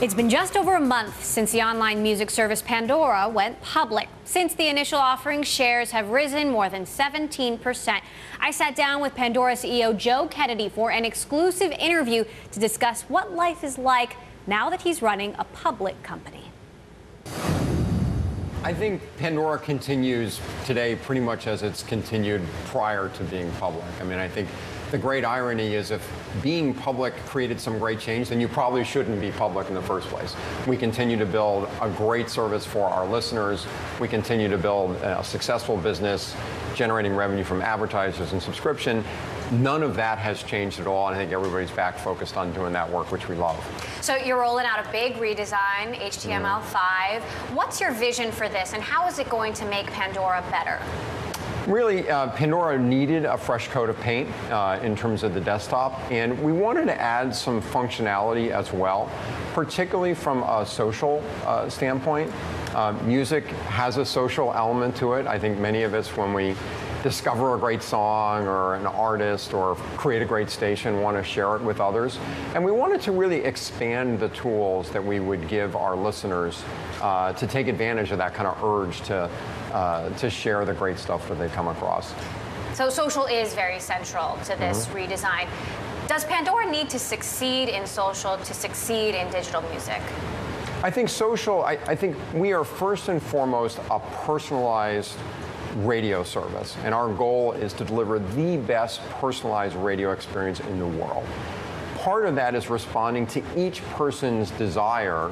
It's been just over a month since the online music service Pandora went public. Since the initial offering, shares have risen more than 17%. I sat down with Pandora CEO Joe Kennedy for an exclusive interview to discuss what life is like now that he's running a public company. I think Pandora continues today pretty much as it's continued prior to being public. I mean, I think the great irony is if being public created some great change, then you probably shouldn't be public in the first place. We continue to build a great service for our listeners. We continue to build a successful business, generating revenue from advertisers and subscription. None of that has changed at all, and I think everybody's back focused on doing that work, which we love. So you're rolling out a big redesign, HTML5. What's your vision for this, and how is it going to make Pandora better? Really, Pandora needed a fresh coat of paint in terms of the desktop, and we wanted to add some functionality as well, particularly from a social standpoint. Music has a social element to it. I think many of us, when we discover a great song or an artist or create a great station, want to share it with others. And we wanted to really expand the tools that we would give our listeners to take advantage of that kind of urge to share the great stuff that they come across. So social is very central to this redesign. Does Pandora need to succeed in social to succeed in digital music? I think social, I think we are first and foremost a personalized radio service, and our goal is to deliver the best personalized radio experience in the world. Part of that is responding to each person's desire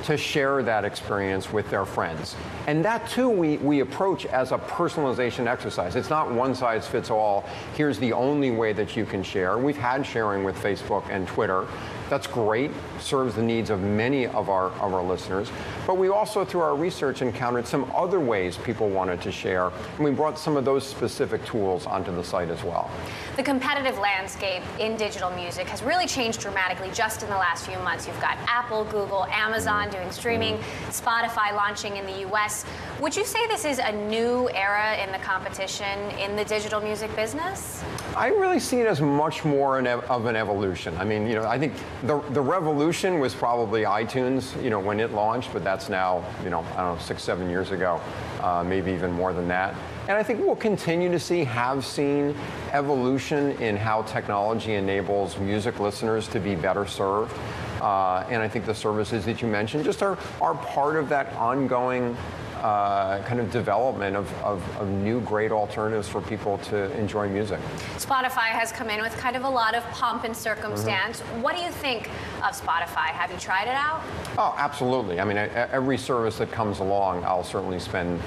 to share that experience with their friends. And that too we approach as a personalization exercise. It's not one size fits all, here's the only way that you can share. We've had sharing with Facebook and Twitter. That's great, serves the needs of many of our listeners. But we also, through our research, encountered some other ways people wanted to share, and we brought some of those specific tools onto the site as well. The competitive landscape in digital music has really changed dramatically just in the last few months. You've got Apple, Google, Amazon doing streaming, Spotify launching in the US. Would you say this is a new era in the competition in the digital music business? I really see it as much more of an evolution. I mean, I think the revolution was probably iTunes, when it launched, but that's now, I don't know, 6-7 years ago, maybe even more than that. And I think we'll continue to have seen evolution in how technology enables music listeners to be better served. And I think the services that you mentioned just are part of that ongoing kind of development of new great alternatives for people to enjoy music. Spotify has come in with kind of a lot of pomp and circumstance. What do you think of Spotify? Have you tried it out? Oh, absolutely. I mean, every service that comes along, I'll certainly spend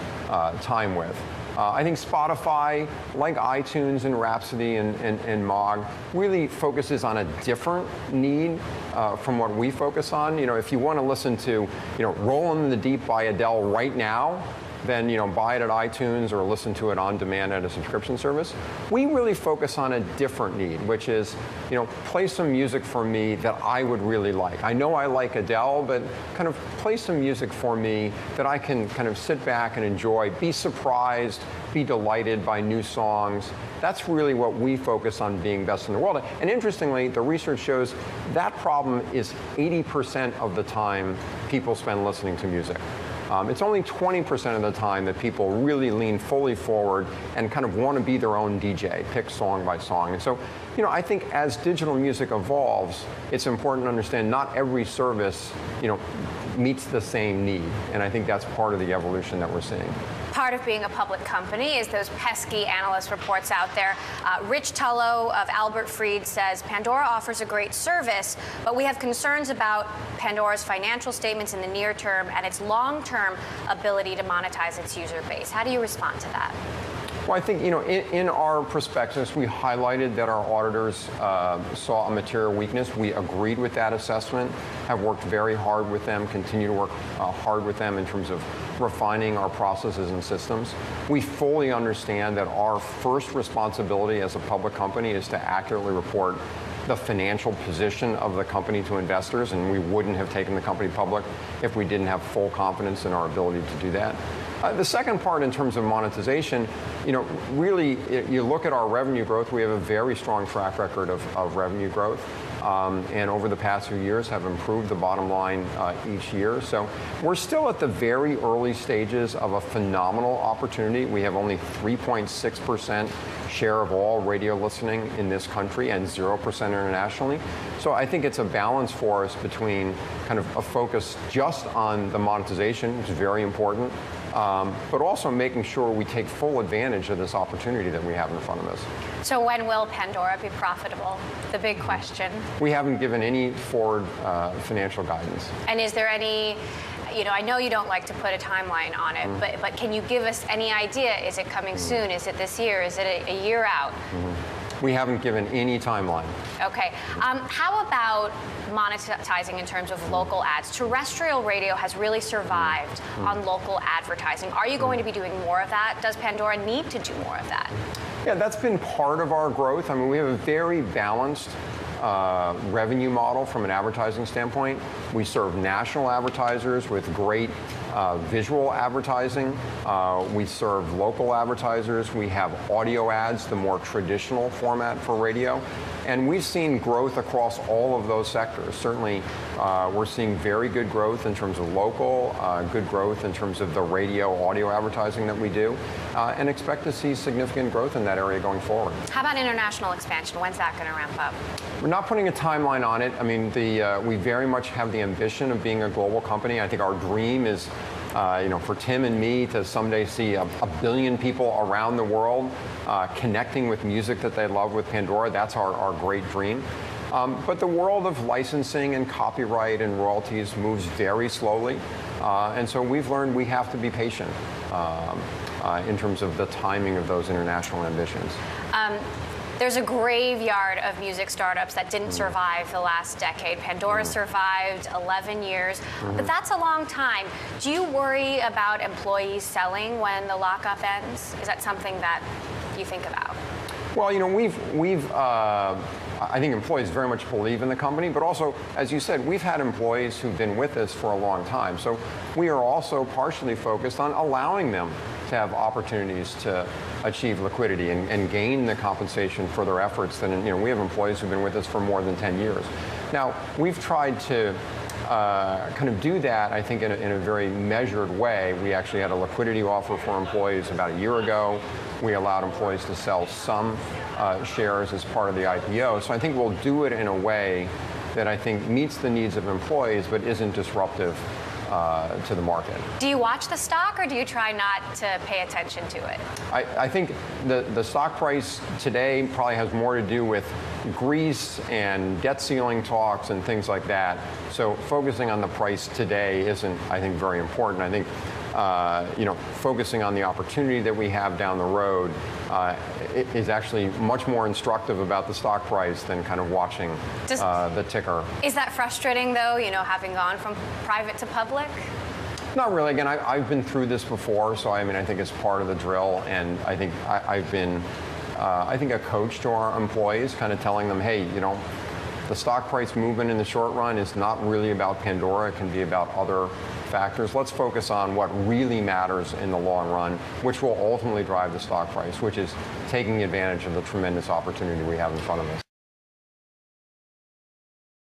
time with. I think Spotify, like iTunes and Rhapsody and Mog, really focuses on a different need from what we focus on. If you want to listen to, Rollin' in the Deep by Adele right now, then buy it at iTunes or listen to it on demand at a subscription service. We really focus on a different need, which is, play some music for me that I would really like. I know I like Adele, but kind of play some music for me that I can kind of sit back and enjoy, be surprised, be delighted by new songs. That's really what we focus on being best in the world. And interestingly, the research shows that problem is 80% of the time people spend listening to music. It's only 20% of the time that people really lean fully forward and kind of want to be their own DJ, pick song by song. And so, I think as digital music evolves, it's important to understand not every service, meets the same need. And I think that's part of the evolution that we're seeing. Part of being a public company is those pesky analyst reports out there. Rich Tullo of Albert Freed says Pandora offers a great service, but we have concerns about Pandora's financial statements in the near term and its long-term ability to monetize its user base. How do you respond to that? Well, I think, in our prospectus, we highlighted that our auditors saw a material weakness. We agreed with that assessment, have worked very hard with them, continue to work hard with them in terms of refining our processes and systems. We fully understand that our first responsibility as a public company is to accurately report the financial position of the company to investors, and we wouldn't have taken the company public if we didn't have full confidence in our ability to do that. The second part, in terms of monetization, really, you look at our revenue growth. We have a very strong track record of revenue growth. And over the past few years have improved the bottom line each year. So we're still at the very early stages of a phenomenal opportunity. We have only 3.6% share of all radio listening in this country and 0% internationally. So I think it's a balance for us between kind of a focus just on the monetization, which is very important, but also making sure we take full advantage of this opportunity that we have in front of us. So when will Pandora be profitable? The big question. We haven't given any forward financial guidance. And is there any, I know you don't like to put a timeline on it, but can you give us any idea? Is it coming soon? Is it this year? Is it a year out? We haven't given any timeline. Okay. How about monetizing in terms of local ads? Terrestrial radio has really survived on local advertising. Are you going to be doing more of that? Does Pandora need to do more of that? Yeah, that's been part of our growth. I mean, we have a very balanced revenue model from an advertising standpoint. We serve national advertisers with great visual advertising. We serve local advertisers. We have audio ads, the more traditional format for radio. And we've seen growth across all of those sectors. Certainly, we're seeing very good growth in terms of local, good growth in terms of the radio audio advertising that we do, and expect to see significant growth in that area going forward. How about international expansion? When's that going to ramp up? We're not putting a timeline on it. I mean, we very much have the ambition of being a global company. I think our dream is for Tim and me to someday see a billion people around the world connecting with music that they love with Pandora. That's our great dream. But the world of licensing and copyright and royalties moves very slowly. And so we've learned we have to be patient in terms of the timing of those international ambitions. There's a graveyard of music startups that didn't survive the last decade. Pandora survived 11 years, but that's a long time. Do you worry about employees selling when the lockup ends? Is that something that you think about? Well, I think employees very much believe in the company, but also, as you said, we've had employees who've been with us for a long time. So we are also partially focused on allowing them to have opportunities to achieve liquidity and gain the compensation for their efforts. And we have employees who've been with us for more than 10 years. Now, we've tried to kind of do that, I think, in a very measured way. We actually had a liquidity offer for employees about a year ago. We allowed employees to sell some shares as part of the IPO. So I think we'll do it in a way that I think meets the needs of employees but isn't disruptive to the market. Do you watch the stock, or do you try not to pay attention to it? I think the stock price today probably has more to do with Greece and debt ceiling talks and things like that. So focusing on the price today isn't, I think, very important. I think focusing on the opportunity that we have down the road is actually much more instructive about the stock price than kind of watching the ticker. Is that frustrating, though, having gone from private to public? Not really. Again, I've been through this before, so I think it's part of the drill, and I think I've been, a coach to our employees, kind of telling them, hey, the stock price movement in the short run is not really about Pandora. It can be about other factors. Let's focus on what really matters in the long run, which will ultimately drive the stock price, which is taking advantage of the tremendous opportunity we have in front of us.